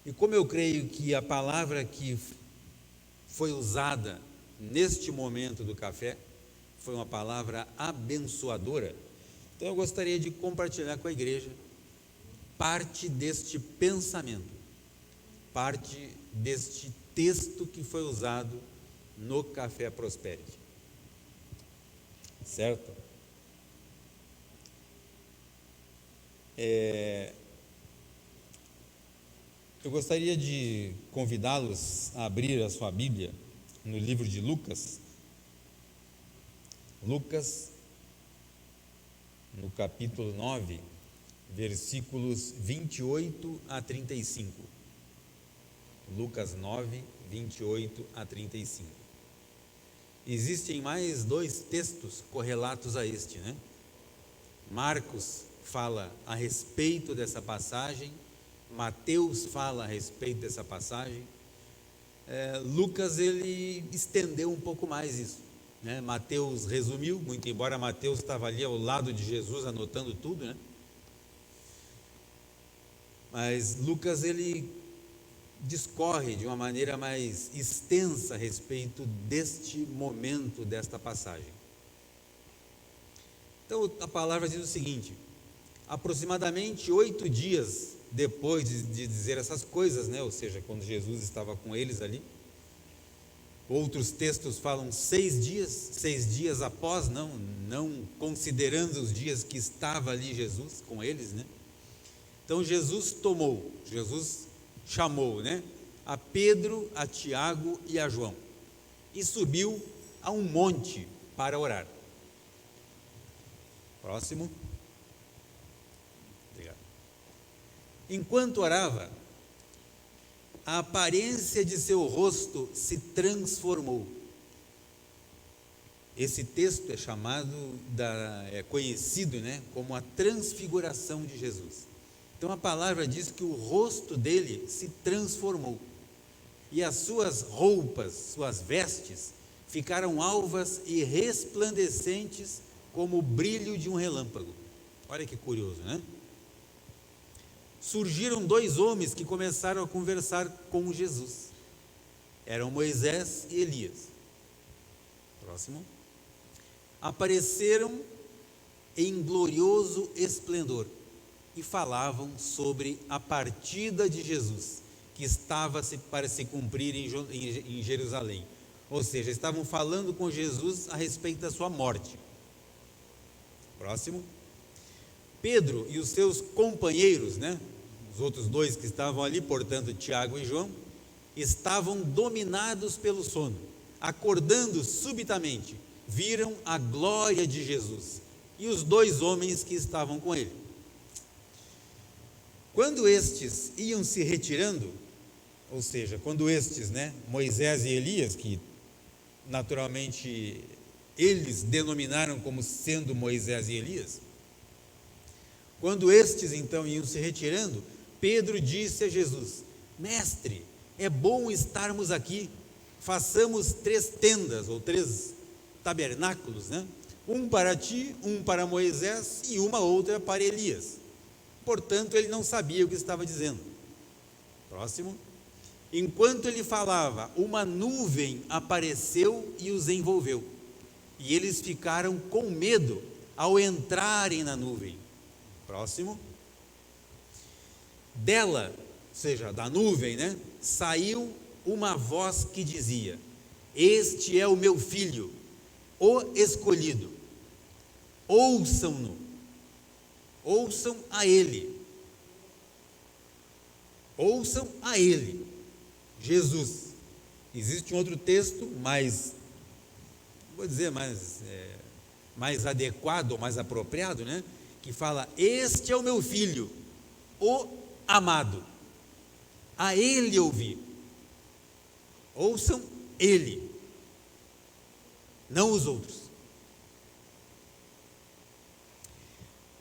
E como eu creio que a palavra que foi usada neste momento do café foi uma palavra abençoadora, então eu gostaria de compartilhar com a igreja parte deste pensamento, parte deste texto que foi usado no Café Prosperity, certo? Eu gostaria de convidá-los a abrir a sua Bíblia no livro de Lucas, no capítulo 9, versículos 28 a 35. Lucas 9, 28 a 35. Existem mais dois textos correlatos a este, né? Marcos fala a respeito dessa passagem, Mateus fala a respeito dessa passagem, Lucas ele estendeu um pouco mais isso, né? Mateus resumiu, muito embora Mateus estava ali ao lado de Jesus anotando tudo, né? Mas Lucas ele discorre de uma maneira mais extensa a respeito deste momento, desta passagem. Então a palavra diz o seguinte: aproximadamente 8 dias depois de dizer essas coisas, né? Ou seja, quando Jesus estava com eles ali, outros textos falam 6 dias após, não considerando os dias que estava ali Jesus com eles, né? Então Jesus chamou, né, a Pedro, a Tiago e a João e subiu a um monte para orar. Próximo. Obrigado. Enquanto orava, a aparência de seu rosto se transformou. Esse texto é conhecido, né, como a transfiguração de Jesus. Então a palavra diz que o rosto dele se transformou e as suas roupas, suas vestes, ficaram alvas e resplandecentes como o brilho de um relâmpago. Olha que curioso, né? Surgiram 2 homens que começaram a conversar com Jesus. Eram Moisés e Elias. Próximo. Apareceram em glorioso esplendor e falavam sobre a partida de Jesus, que estava para se cumprir em Jerusalém. Ou seja, estavam falando com Jesus a respeito da sua morte. Próximo. Pedro e os seus companheiros, né, os outros 2 que estavam ali, portanto Tiago e João, estavam dominados pelo sono. Acordando subitamente, viram a glória de Jesus e os 2 homens que estavam com ele. Quando estes iam se retirando, ou seja, quando estes, né, Moisés e Elias, que naturalmente eles denominaram como sendo Moisés e Elias, quando estes então iam se retirando, Pedro disse a Jesus: Mestre, é bom estarmos aqui, façamos 3 tendas, ou 3 tabernáculos, né? Um para ti, um para Moisés e uma outra para Elias. Portanto, ele não sabia o que estava dizendo. Próximo. Enquanto ele falava, uma nuvem apareceu e os envolveu, e eles ficaram com medo ao entrarem na nuvem. Próximo. Dela, ou seja, da nuvem, né, saiu uma voz que dizia: Este é o meu filho, o escolhido, ouçam-no. Ouçam a ele, Jesus. Existe um outro texto mais adequado, mais apropriado, né? Que fala: Este é o meu filho, o amado, a ele ouvi. Ouçam ele, não os outros.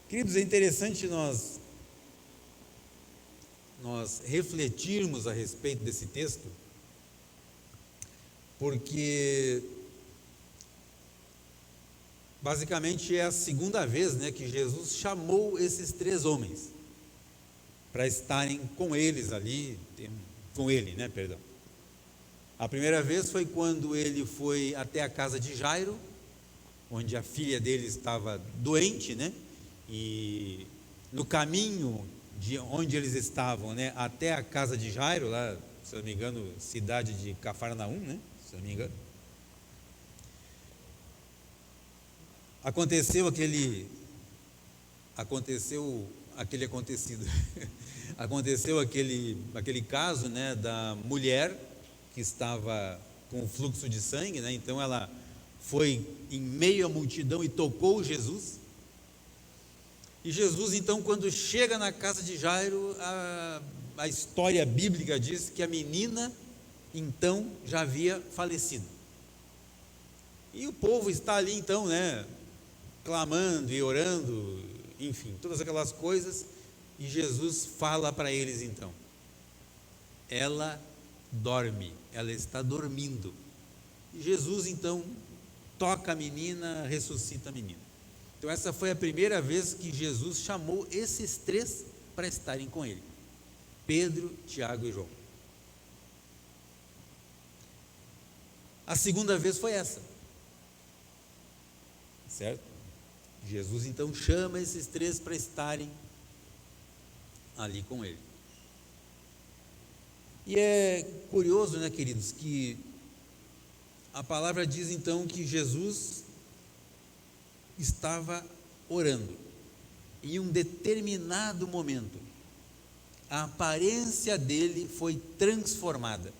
Queridos, é interessante nós refletirmos a respeito desse texto, porque basicamente é a segunda vez, né, que Jesus chamou esses 3 homens. para estarem com eles ali, com ele, né, perdão. A primeira vez foi quando ele foi até a casa de Jairo, onde a filha dele estava doente, né, e no caminho de onde eles estavam, né, até a casa de Jairo, lá, se não me engano, cidade de Cafarnaum, né, se não me engano, aconteceu aquele acontecido, aconteceu aquele caso, né, da mulher que estava com fluxo de sangue, né, então ela foi em meio à multidão e tocou Jesus, e Jesus então quando chega na casa de Jairo, a história bíblica diz que a menina então já havia falecido, e o povo está ali então, né, clamando e orando, enfim, todas aquelas coisas, e Jesus fala para eles então, ela dorme, ela está dormindo, e Jesus então toca a menina, ressuscita a menina. Então essa foi a primeira vez que Jesus chamou esses três para estarem com ele, Pedro, Tiago e João. A segunda vez foi essa, certo? Jesus então chama esses três para estarem ali com ele. E é curioso, né, queridos, que a palavra diz então que Jesus estava orando. Em um determinado momento, a aparência dele foi transformada.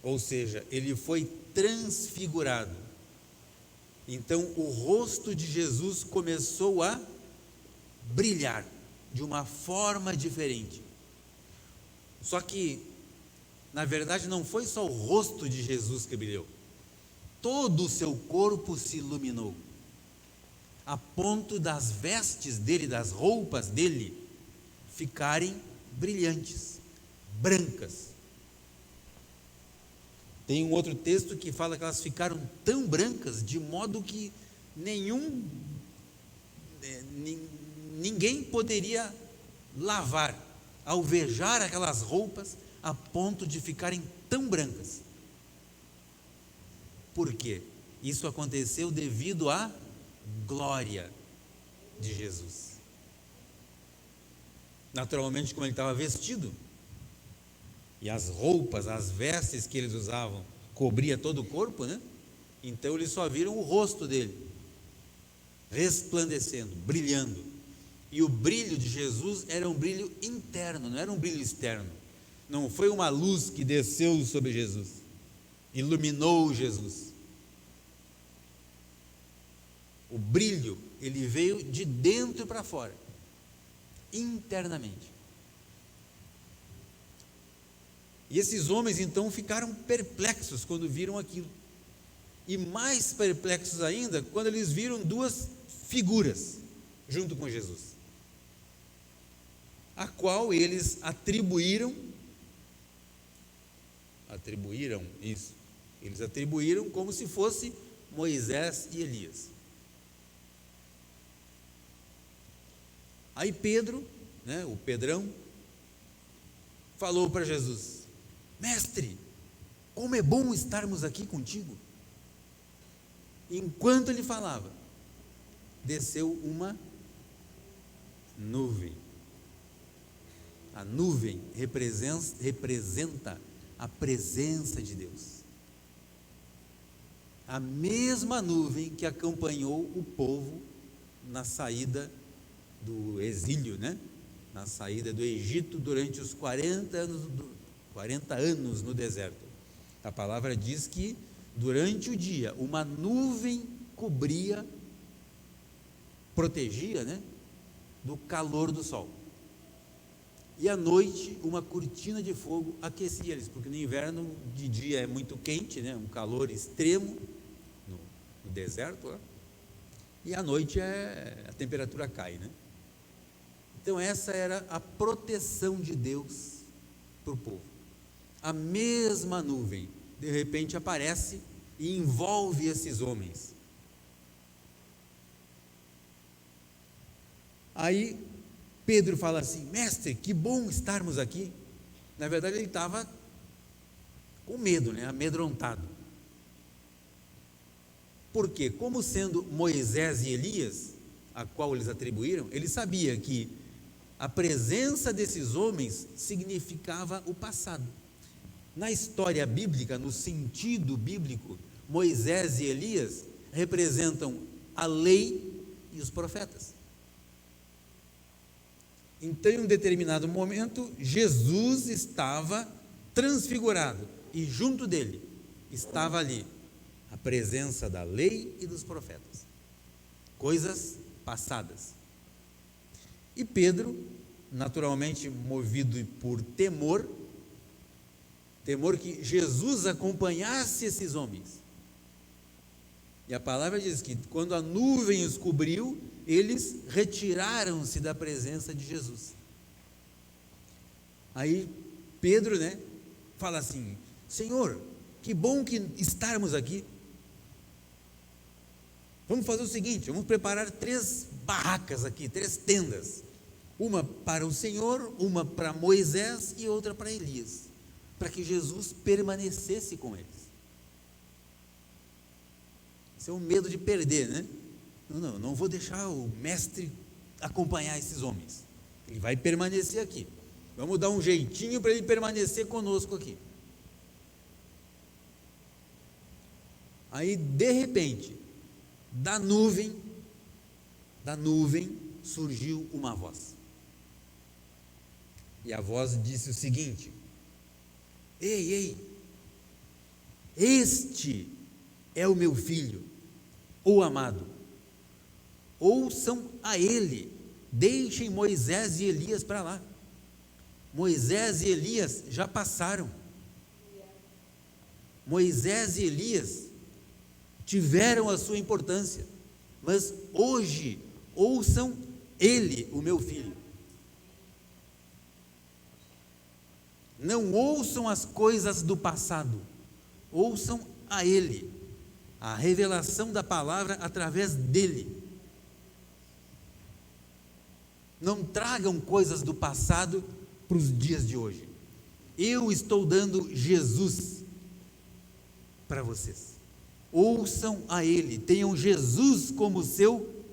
Ou seja, ele foi transfigurado. Então o rosto de Jesus começou a brilhar de uma forma diferente. Só que, na verdade, não foi só o rosto de Jesus que brilhou, todo o seu corpo se iluminou, a ponto das vestes dele, das roupas dele, ficarem brilhantes, brancas. Tem um outro texto que fala que elas ficaram tão brancas, de modo que ninguém poderia lavar, alvejar aquelas roupas a ponto de ficarem tão brancas. Por quê? Isso aconteceu devido à glória de Jesus. Naturalmente, como ele estava vestido, e as roupas, as vestes que eles usavam, cobria todo o corpo, né? Então eles só viram o rosto dele, resplandecendo, brilhando. E o brilho de Jesus era um brilho interno, não era um brilho externo. Não foi uma luz que desceu sobre Jesus, iluminou Jesus. O brilho, ele veio de dentro para fora, internamente. E esses homens então ficaram perplexos quando viram aquilo. E mais perplexos ainda quando eles viram duas figuras junto com Jesus, a qual eles atribuíram como se fosse Moisés e Elias. Aí Pedro, né, o Pedrão, falou para Jesus: Mestre, como é bom estarmos aqui contigo. Enquanto ele falava, desceu uma nuvem. A nuvem representa a presença de Deus. A mesma nuvem que acompanhou o povo na saída do exílio, né? Na saída do Egito durante os 40 anos no deserto. A palavra diz que durante o dia uma nuvem protegia, né, do calor do sol, e à noite uma cortina de fogo aquecia eles, porque no inverno de dia é muito quente, né, um calor extremo no deserto, né, e à noite a temperatura cai, né? Então essa era a proteção de Deus para o povo. A mesma nuvem de repente aparece e envolve esses homens. Aí Pedro fala assim: mestre, que bom estarmos aqui. Na verdade, ele estava com medo, né? Amedrontado. Por quê? Como sendo Moisés e Elias, a qual eles atribuíram, ele sabia que a presença desses homens significava o passado. Na história bíblica, no sentido bíblico, Moisés e Elias representam a lei e os profetas. Então, em um determinado momento, Jesus estava transfigurado e junto dele estava ali a presença da lei e dos profetas, coisas passadas. E Pedro, naturalmente movido por temor que Jesus acompanhasse esses homens. E a palavra diz que quando a nuvem os cobriu, eles retiraram-se da presença de Jesus. Aí Pedro, fala assim: Senhor, que bom que estarmos aqui. Vamos fazer o seguinte, vamos preparar 3 barracas aqui, 3 tendas. Uma para o Senhor, uma para Moisés e outra para Elias, para que Jesus permanecesse com eles. Isso é um medo de perder, né? Não vou deixar o mestre acompanhar esses homens. Ele vai permanecer aqui. Vamos dar um jeitinho para ele permanecer conosco aqui. Aí, de repente, da nuvem surgiu uma voz. E a voz disse o seguinte: Ei, este é o meu filho, o amado. Ouçam a ele, deixem Moisés e Elias para lá. Moisés e Elias já passaram. Moisés e Elias tiveram a sua importância, mas hoje ouçam ele, o meu filho. Não ouçam as coisas do passado, ouçam a ele, a revelação da palavra através dele. Não tragam coisas do passado para os dias de hoje. Eu estou dando Jesus para vocês. Ouçam a ele, tenham Jesus como seu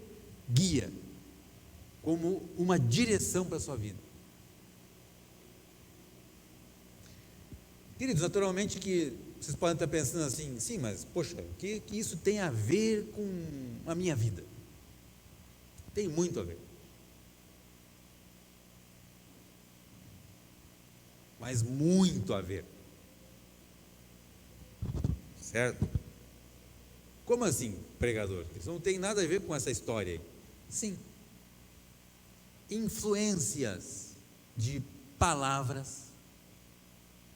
guia, como uma direção para a sua vida. Queridos, naturalmente que vocês podem estar pensando assim: sim, mas poxa, o que isso tem a ver com a minha vida? Tem muito a ver. Mas muito a ver. Certo? Como assim, pregador? Isso não tem nada a ver com essa história aí. Sim. Influências de palavras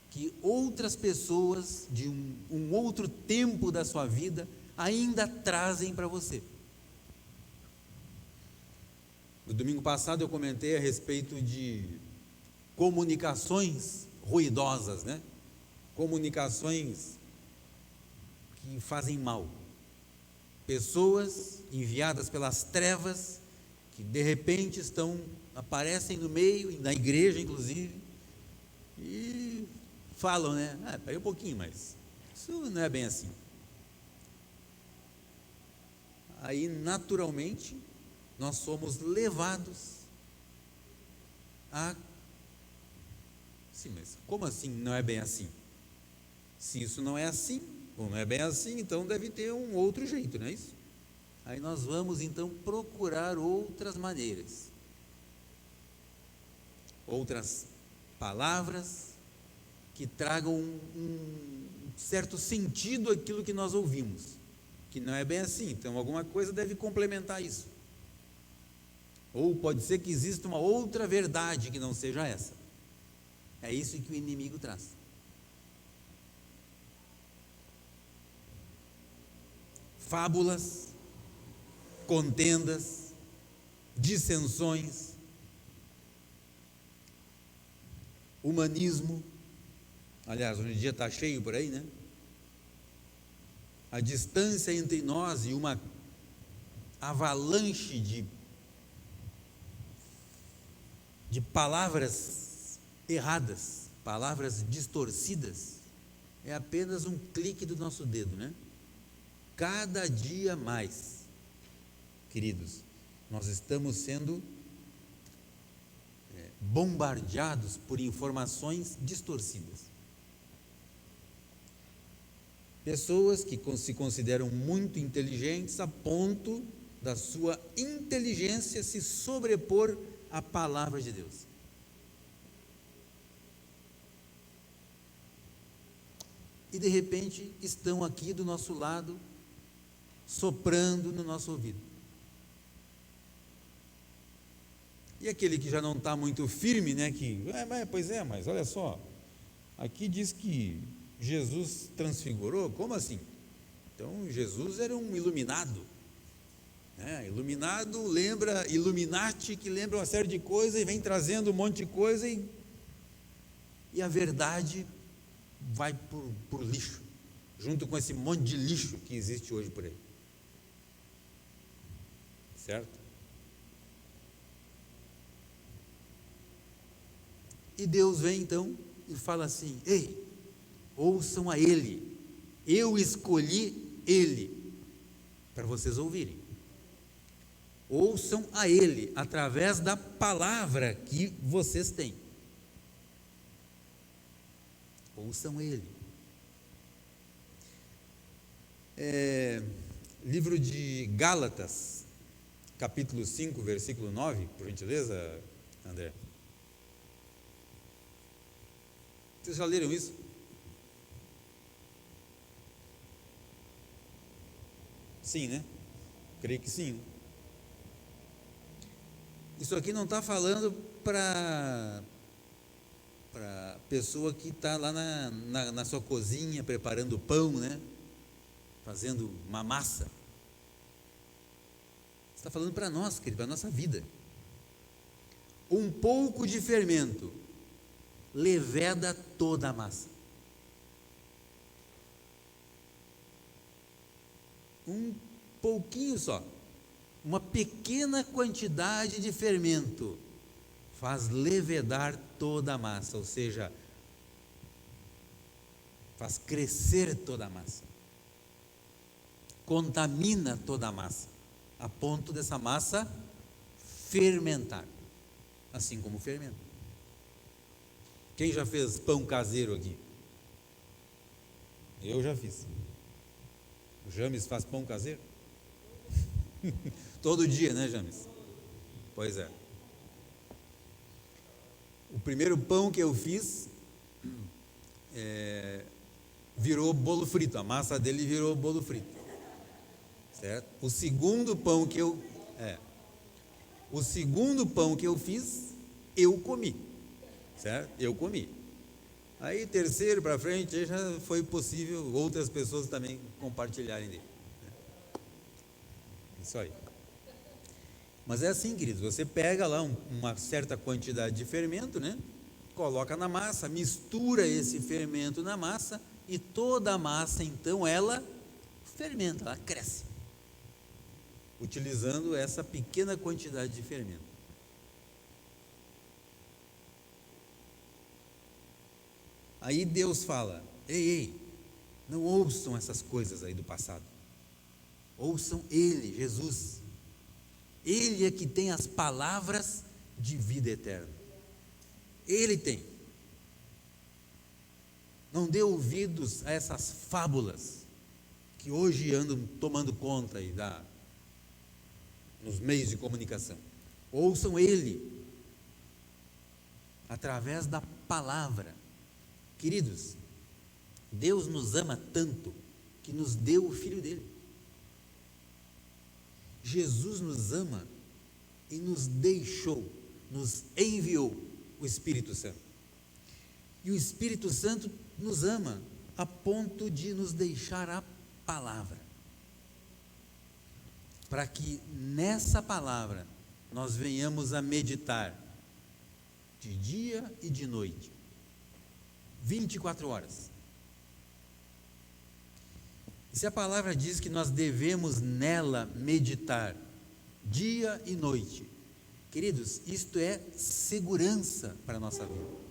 que outras pessoas de um outro tempo da sua vida ainda trazem para você. No domingo passado eu comentei a respeito de comunicações ruidosas, comunicações que fazem mal. Pessoas enviadas pelas trevas que de repente aparecem no meio, na igreja inclusive, e falam, peraí um pouquinho, mas isso não é bem assim. Aí naturalmente nós somos levados a sim, mas como assim não é bem assim? Se isso não é assim, ou não é bem assim, então deve ter um outro jeito, não é isso? Aí nós vamos então procurar outras maneiras, outras palavras que tragam um certo sentido àquilo que nós ouvimos, que não é bem assim, então alguma coisa deve complementar isso. Ou pode ser que exista uma outra verdade que não seja essa. É isso que o inimigo traz. Fábulas, contendas, dissensões, humanismo. Aliás, hoje em dia está cheio por aí, A distância entre nós e uma avalanche de de palavras erradas, palavras distorcidas, é apenas um clique do nosso dedo, né? Cada dia mais, queridos, nós estamos sendo bombardeados por informações distorcidas. Pessoas que se consideram muito inteligentes a ponto da sua inteligência se sobrepor à palavra de Deus. E de repente estão aqui do nosso lado, soprando no nosso ouvido. E aquele que já não está muito firme, né, mas olha só, aqui diz que Jesus transfigurou, como assim? Então Jesus era um iluminado, né? Iluminado lembra, Illuminati, que lembra uma série de coisas e vem trazendo um monte de coisa e a verdade vai por lixo, junto com esse monte de lixo que existe hoje por aí, certo? E Deus vem então e fala assim: ei, ouçam a Ele, eu escolhi Ele para vocês ouvirem. Ouçam a Ele através da palavra que vocês têm. Ouçam Ele. Livro de Gálatas, capítulo 5, versículo 9, por gentileza, André. Vocês já leram isso? Sim, né? Creio que sim. Isso aqui não está falando para pessoa que está lá na sua cozinha preparando pão, né? Fazendo uma massa. Está falando para nós, querido, para a nossa vida. Um pouco de fermento leveda toda a massa. Um pouquinho só, uma pequena quantidade de fermento faz levedar toda a massa, ou seja, faz crescer toda a massa, contamina toda a massa, a ponto dessa massa fermentar, assim como o fermento. Quem já fez pão caseiro aqui? Eu já fiz. O James faz pão caseiro? Todo dia, né, James? Pois é. O primeiro pão que eu fiz virou bolo frito. A massa dele virou bolo frito. Certo? O segundo pão que eu fiz, eu comi. Certo? Eu comi. Aí, terceiro para frente, aí já foi possível outras pessoas também compartilharem dele. Isso aí. Mas é assim, queridos, você pega lá uma certa quantidade de fermento, né? Coloca na massa, mistura esse fermento na massa e toda a massa, então, ela fermenta, ela cresce, utilizando essa pequena quantidade de fermento. Aí Deus fala: ei, não ouçam essas coisas aí do passado, ouçam Ele, Jesus. Ele é que tem as palavras de vida eterna. Ele tem. Não dê ouvidos a essas fábulas que hoje andam tomando conta aí nos meios de comunicação. Ouçam Ele através da palavra. Queridos, Deus nos ama tanto que nos deu o Filho dele. Jesus nos ama e nos deixou, nos enviou o Espírito Santo. E o Espírito Santo nos ama a ponto de nos deixar a palavra, para que nessa palavra nós venhamos a meditar de dia e de noite, 24 horas. E se a palavra diz que nós devemos nela meditar dia e noite, Queridos, isto é segurança para a nossa vida.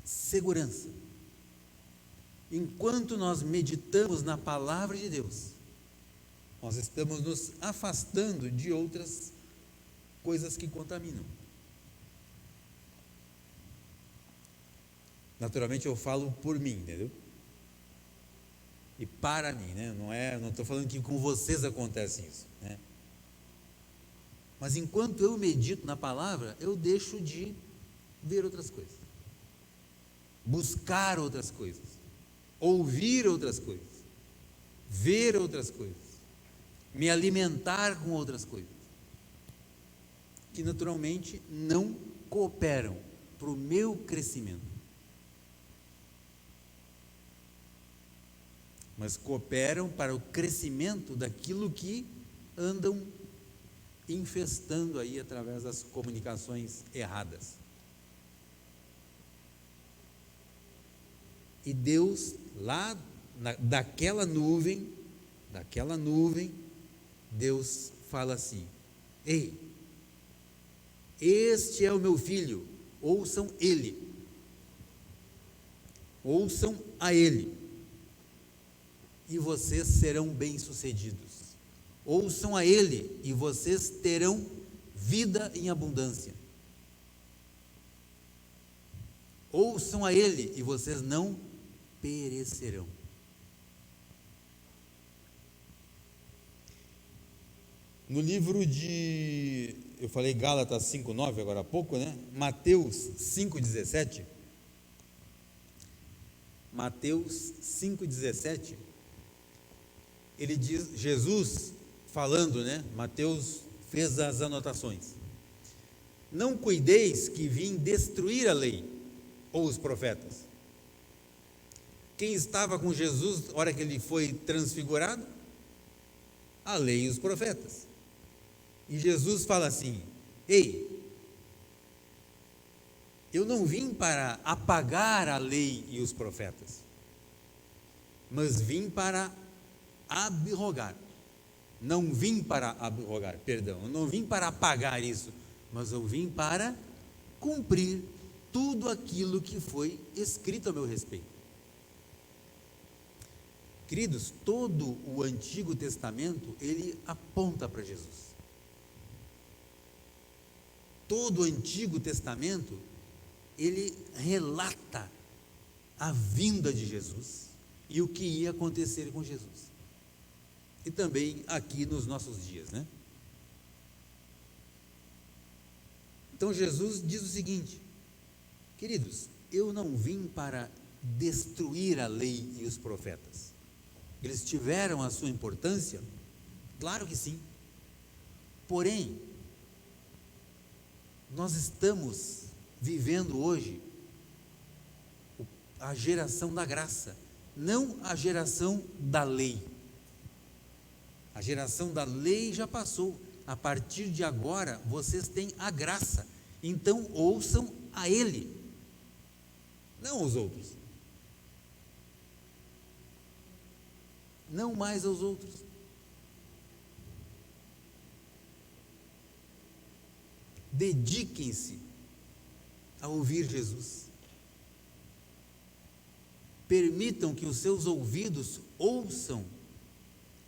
Segurança. Enquanto nós meditamos na palavra de Deus, nós estamos nos afastando de outras coisas que contaminam. Naturalmente eu falo por mim, entendeu? E para mim, né? Não estou falando que com vocês acontece isso, né? Mas enquanto eu medito na palavra, eu deixo de ver outras coisas, buscar outras coisas, ouvir outras coisas, ver outras coisas, me alimentar com outras coisas, que naturalmente não cooperam para o meu crescimento, mas cooperam para o crescimento daquilo que andam infestando aí através das comunicações erradas. E Deus, lá daquela nuvem, Deus fala assim: ei, este é o meu filho, ouçam a ele, e vocês serão bem-sucedidos. Ouçam a ele, e vocês terão vida em abundância. Ouçam a ele, e vocês não perecerão. No livro de, eu falei Gálatas 5:9 agora há pouco, né? Mateus 5:17. Mateus 5:17. Ele diz, Jesus falando, né? Mateus fez as anotações. Não cuideis que vim destruir a lei ou os profetas. Quem estava com Jesus na hora que ele foi transfigurado? A lei e os profetas. E Jesus fala assim: ei, eu não vim para apagar a lei e os profetas, mas vim para abrogar. Não vim para abrogar, perdão, eu não vim para apagar isso, mas eu vim para cumprir tudo aquilo que foi escrito a meu respeito. Queridos, todo o Antigo Testamento, ele aponta para Jesus. Todo o Antigo Testamento, ele relata a vinda de Jesus e o que ia acontecer com Jesus. E também aqui nos nossos dias, né? Então Jesus diz o seguinte: queridos, eu não vim para destruir a lei e os profetas. Eles tiveram a sua importância? Claro que sim. Porém, nós estamos vivendo hoje a geração da graça, não a geração da lei. A geração da lei já passou. A partir de agora, vocês têm a graça. Então, ouçam a Ele, não aos outros. Não mais aos outros. Dediquem-se a ouvir Jesus. Permitam que os seus ouvidos ouçam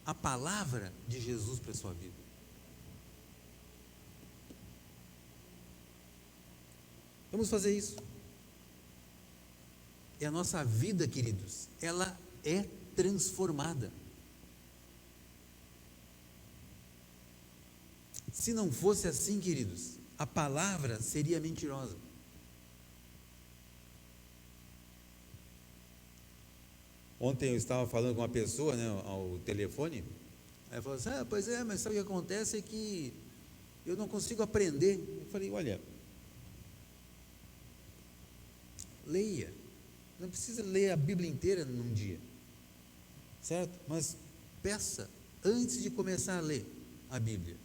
a palavra de Jesus para a sua vida. Vamos fazer isso. E a nossa vida, queridos, ela é transformada. Se não fosse assim, queridos, a palavra seria mentirosa. Ontem eu estava falando com uma pessoa, né, ao telefone, aí falou assim: pois é, mas sabe o que acontece é que eu não consigo aprender. Eu falei: olha, leia, não precisa ler a Bíblia inteira num dia, certo? Mas peça, antes de começar a ler a Bíblia,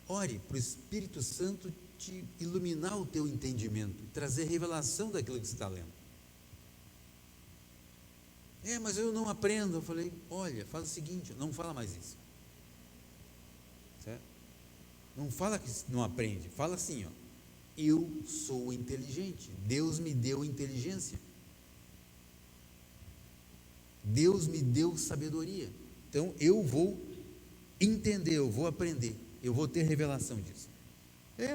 ore para o Espírito Santo te iluminar o teu entendimento, trazer revelação daquilo que você está lendo. Mas eu não aprendo. Eu falei: olha, faz o seguinte, não fala mais isso, certo? Não fala que não aprende, fala assim, ó, eu sou inteligente, Deus me deu inteligência, Deus me deu sabedoria, então eu vou entender, eu vou aprender, eu vou ter revelação disso.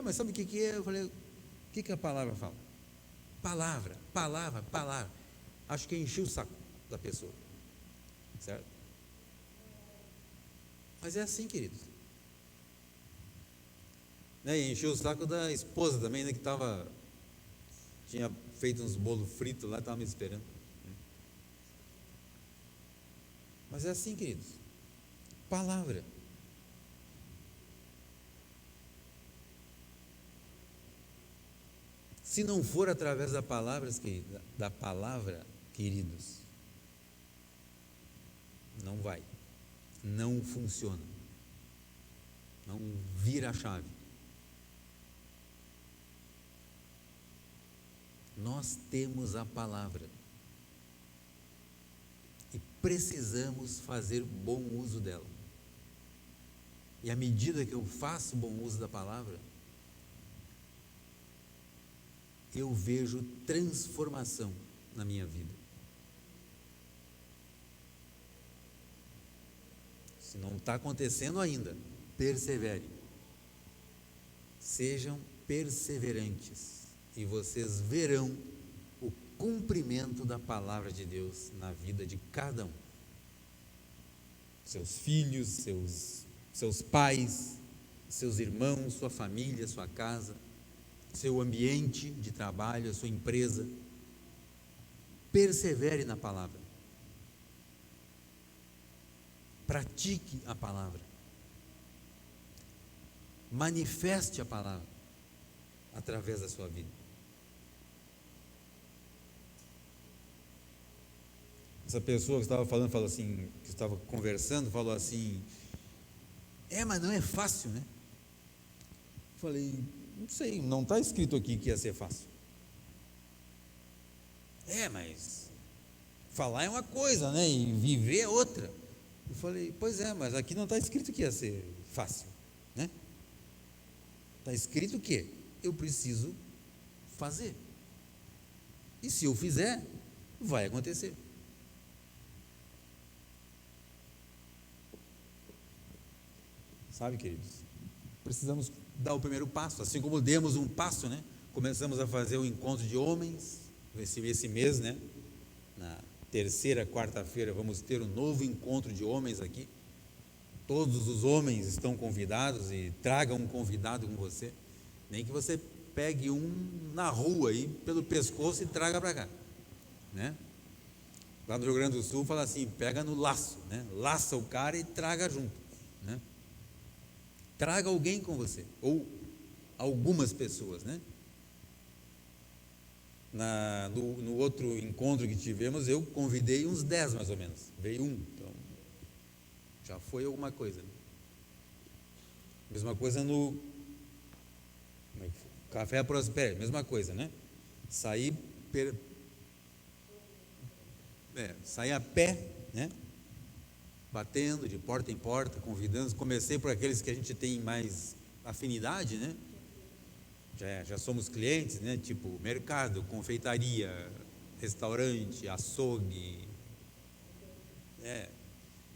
Mas sabe o que é? Eu falei, o que a palavra fala? Palavra, palavra, palavra. Acho que enchi o saco da pessoa, certo? Mas é assim, queridos. E encheu o saco da esposa também, que tinha feito uns bolos fritos lá, estava me esperando. Mas é assim, queridos. Palavra. Se não for através da palavra, queridos, não vai, não funciona, não vira a chave. Nós temos a palavra e precisamos fazer bom uso dela. E à medida que eu faço bom uso da palavra, eu vejo transformação na minha vida. Se não está acontecendo ainda, persevere. Sejam perseverantes e vocês verão o cumprimento da palavra de Deus na vida de cada um. Seus filhos, seus pais, seus irmãos, sua família, sua casa, seu ambiente de trabalho, a sua empresa. Persevere na palavra. Pratique a palavra. Manifeste a palavra através da sua vida. Essa pessoa que estava falando, falou assim, que estava conversando, falou assim, mas não é fácil, né? Falei, não sei, não está escrito aqui que ia ser fácil. Mas falar é uma coisa, né? E viver é outra. Eu falei, pois é, mas aqui não está escrito que ia ser fácil, né? Está escrito que eu preciso fazer. E se eu fizer, vai acontecer. Sabe, queridos? Precisamos dar o primeiro passo, assim como demos um passo, né? Começamos a fazer o encontro de homens, esse mês, né? Na terceira quarta-feira vamos ter um novo encontro de homens aqui. Todos os homens estão convidados e traga um convidado com você, nem que você pegue um na rua aí, pelo pescoço e traga para cá, né? Lá no Rio Grande do Sul fala assim, pega no laço, né? Laça o cara e traga junto, né? Traga alguém com você, ou algumas pessoas, né? No outro encontro que tivemos, eu convidei uns 10 mais ou menos, veio um, então já foi alguma coisa, né? Mesma coisa no Café Prosper, mesma coisa, né? Saí a pé, né? Batendo de porta em porta, convidando. Comecei por aqueles que a gente tem mais afinidade, né? Já somos clientes, né? Tipo mercado, confeitaria, restaurante, açougue,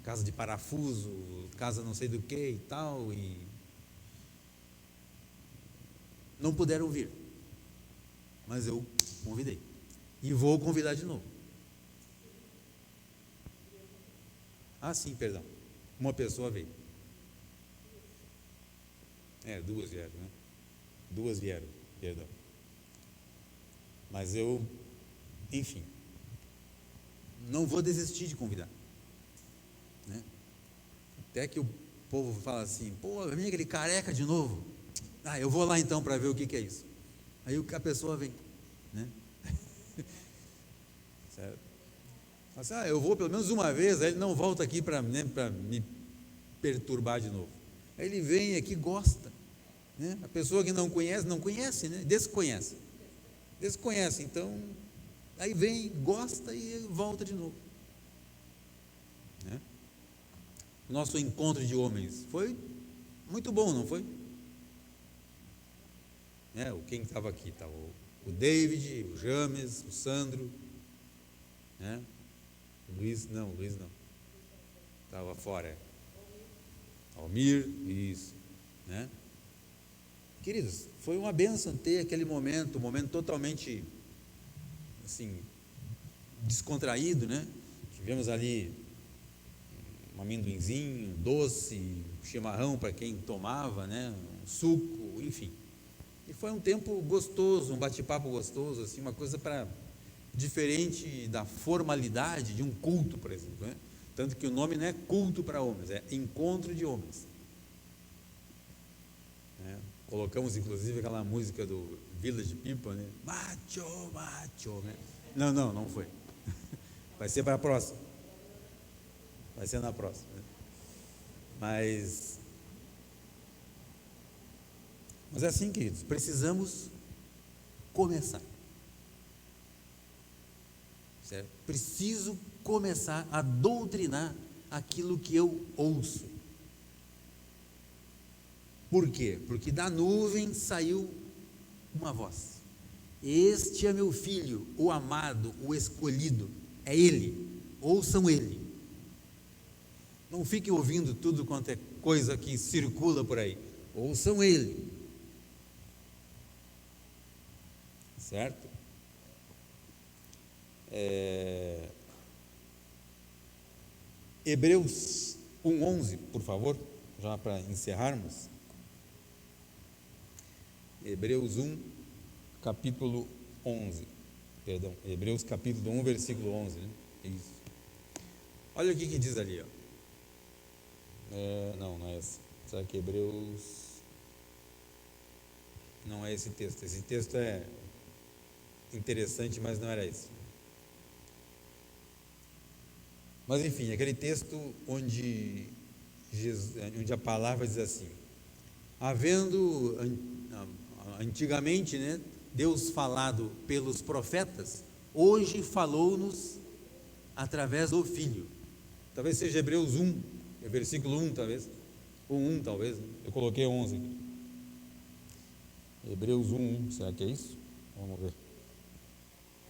casa de parafuso, casa não sei do que e tal, e não puderam vir, mas eu convidei e vou convidar de novo. Sim, perdão, uma pessoa veio, duas vieram, né? Duas vieram, perdão, mas eu, enfim, não vou desistir de convidar, né? Até que o povo fala assim, vem aquele careca de novo, eu vou lá então para ver o que é isso. Aí a pessoa vem, né? Certo? Assim, eu vou pelo menos uma vez, aí ele não volta aqui para me perturbar de novo. Aí ele vem aqui, gosta, né? A pessoa que não conhece, né? Desconhece, então aí vem, gosta e volta de novo, né? Nosso encontro de homens foi muito bom, não foi? né? Quem estava aqui? Estava o David, o James, o Sandro, né? O Luiz não. Estava fora. Almir, isso, né? Queridos, foi uma bênção ter aquele momento, um momento totalmente, assim, descontraído, né? Tivemos ali um amendoinzinho, um doce, um chimarrão para quem tomava, né? Um suco, enfim. E foi um tempo gostoso, um bate-papo gostoso, assim, uma coisa diferente da formalidade de um culto, por exemplo, né? Tanto que o nome não é culto para homens, é encontro de homens. Né? Colocamos inclusive aquela música do Village People, né? Macho, né? Não foi. Vai ser para a próxima. Vai ser na próxima. Né? Mas é assim, queridos, precisamos começar. Certo? Preciso começar a doutrinar aquilo que eu ouço. Por quê? Porque da nuvem saiu uma voz. Este é meu filho, o amado, o escolhido. É ele. Ouçam ele. Não fiquem ouvindo tudo quanto é coisa que circula por aí. Ouçam ele. Certo? Hebreus 1:11, por favor, já para encerrarmos. Hebreus 1, capítulo 11. Perdão, Hebreus capítulo 1, versículo 11, né? Isso. Olha o que diz ali, ó. Não é esse. Será que Hebreus... Não é esse texto. Esse texto é interessante, mas não era esse. Mas enfim, aquele texto onde a palavra diz assim: havendo antigamente, né, Deus falado pelos profetas, hoje falou-nos através do Filho. Talvez seja Hebreus 1, versículo 1, talvez. Ou 1, talvez. Eu coloquei 11 aqui. Hebreus 1, será que é isso? Vamos ver.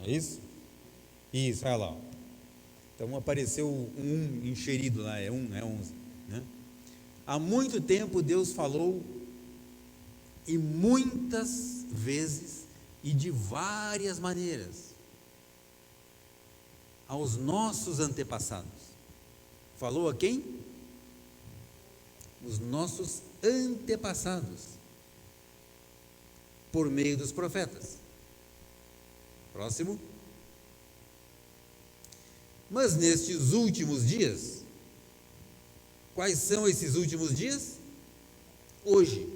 É isso? Isso, olha lá. Então apareceu um encherido lá, é 1, é 11. Né? Há muito tempo Deus falou, e muitas vezes, e de várias maneiras, aos nossos antepassados. Falou a quem? Os nossos antepassados, por meio dos profetas. Próximo. Mas nestes últimos dias, quais são esses últimos dias? Hoje,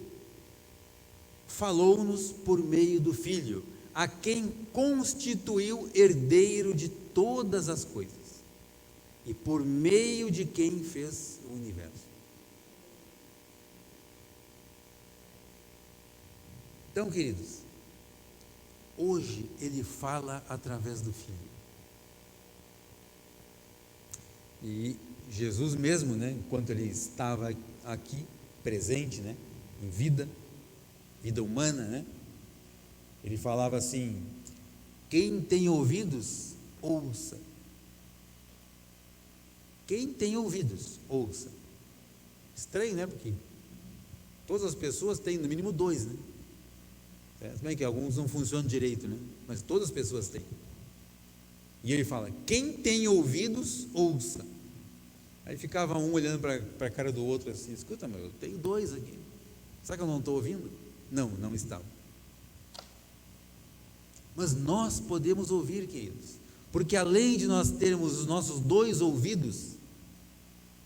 falou-nos por meio do Filho, a quem constituiu herdeiro de todas as coisas, e por meio de quem fez o universo. Então, queridos, hoje ele fala através do Filho. E Jesus mesmo, né, enquanto ele estava aqui, presente, né, em vida humana, né, ele falava assim: quem tem ouvidos, ouça. Quem tem ouvidos, ouça. Estranho, né, porque todas as pessoas têm no mínimo 2, né, se bem que alguns não funcionam direito, né, mas todas as pessoas têm. E ele fala: quem tem ouvidos, ouça. Aí ficava um olhando para a cara do outro assim: escuta, meu, eu tenho 2 aqui, será que eu não estou ouvindo? Não estava. Mas nós podemos ouvir, queridos, porque além de nós termos os nossos 2 ouvidos,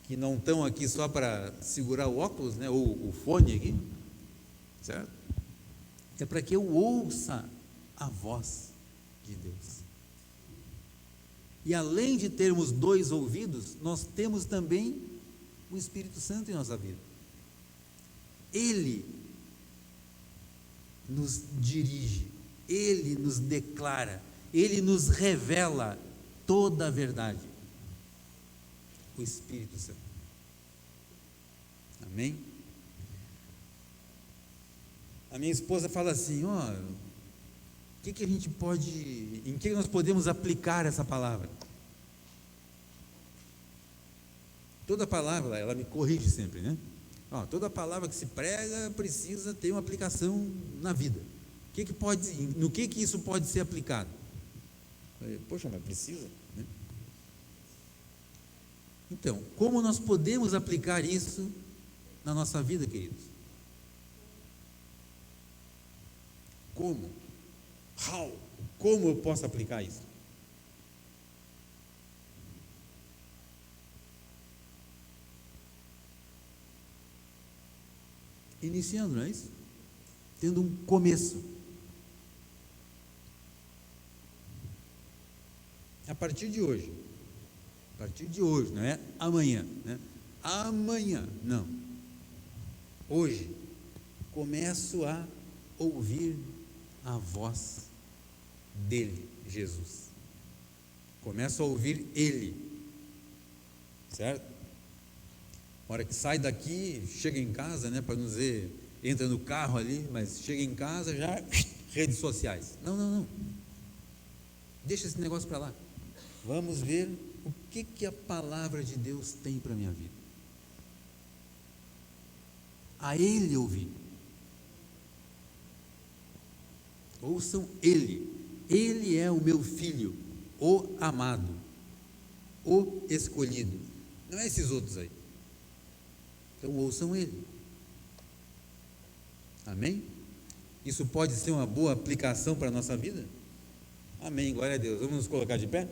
que não estão aqui só para segurar o óculos, né, ou o fone aqui, certo? É para que eu ouça a voz de Deus. E além de termos 2 ouvidos, nós temos também o Espírito Santo em nossa vida. Ele nos dirige, ele nos declara, ele nos revela toda a verdade. O Espírito Santo. Amém? A minha esposa fala assim: ó, em que nós podemos aplicar essa palavra? Toda palavra, ela me corrige sempre, né? Ó, toda palavra que se prega precisa ter uma aplicação na vida. No que isso pode ser aplicado? Poxa, mas precisa, né? Então, como nós podemos aplicar isso na nossa vida, queridos? Como? Como eu posso aplicar isso? Iniciando, não é isso? Tendo um começo. A partir de hoje, não é amanhã, né? Amanhã, não. Hoje, começo a ouvir a voz dele, Jesus. Começo a ouvir ele, certo? A hora que sai daqui, chega em casa, né? Para não dizer, entra no carro ali, mas chega em casa já, redes sociais. Não. Deixa esse negócio para lá. Vamos ver o que a palavra de Deus tem para a minha vida. A Ele ouvir. Ouçam Ele. Ele é o meu filho, o amado, o escolhido. Não é esses outros aí. Então ouçam Ele. Amém? Isso pode ser uma boa aplicação para a nossa vida? Amém, glória a Deus. Vamos nos colocar de pé?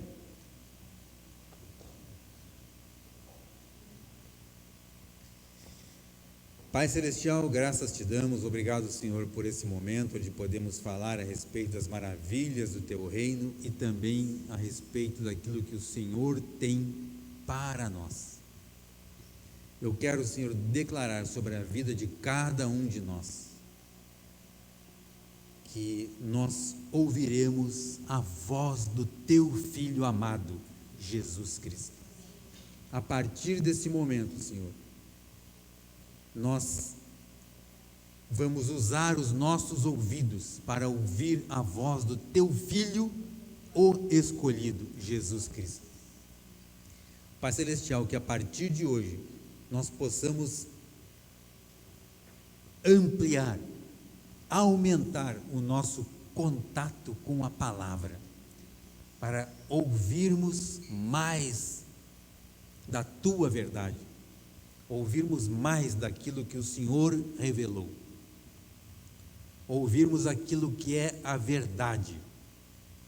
Pai Celestial, graças te damos, obrigado, Senhor, por esse momento onde podemos falar a respeito das maravilhas do Teu reino e também a respeito daquilo que o Senhor tem para nós. Eu quero, Senhor, declarar sobre a vida de cada um de nós, que nós ouviremos a voz do Teu Filho amado, Jesus Cristo. A partir desse momento, Senhor, nós vamos usar os nossos ouvidos para ouvir a voz do Teu Filho, o escolhido, Jesus Cristo. Pai Celestial, que a partir de hoje nós possamos ampliar, aumentar o nosso contato com a palavra, para ouvirmos mais da Tua verdade, ouvirmos mais daquilo que o Senhor revelou, ouvirmos aquilo que é a verdade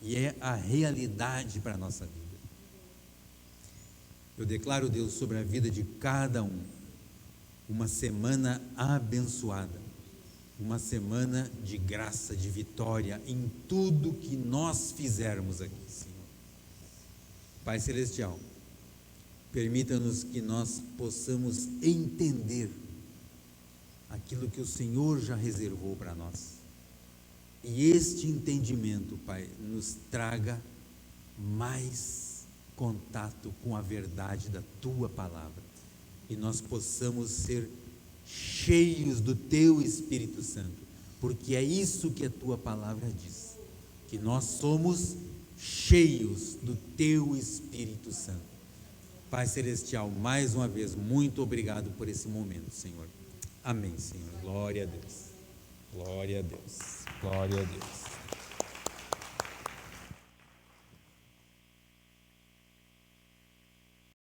e é a realidade para a nossa vida. Eu declaro, Deus, sobre a vida de cada um, uma semana abençoada, uma semana de graça, de vitória em tudo que nós fizermos aqui, Senhor. Pai Celestial, permita-nos que nós possamos entender aquilo que o Senhor já reservou para nós. E este entendimento, Pai, nos traga mais contato com a verdade da Tua palavra. E nós possamos ser cheios do Teu Espírito Santo, porque é isso que a Tua palavra diz, que nós somos cheios do Teu Espírito Santo. Pai Celestial, mais uma vez, muito obrigado por esse momento, Senhor. Amém, Senhor. Glória a Deus. Glória a Deus. Glória a Deus.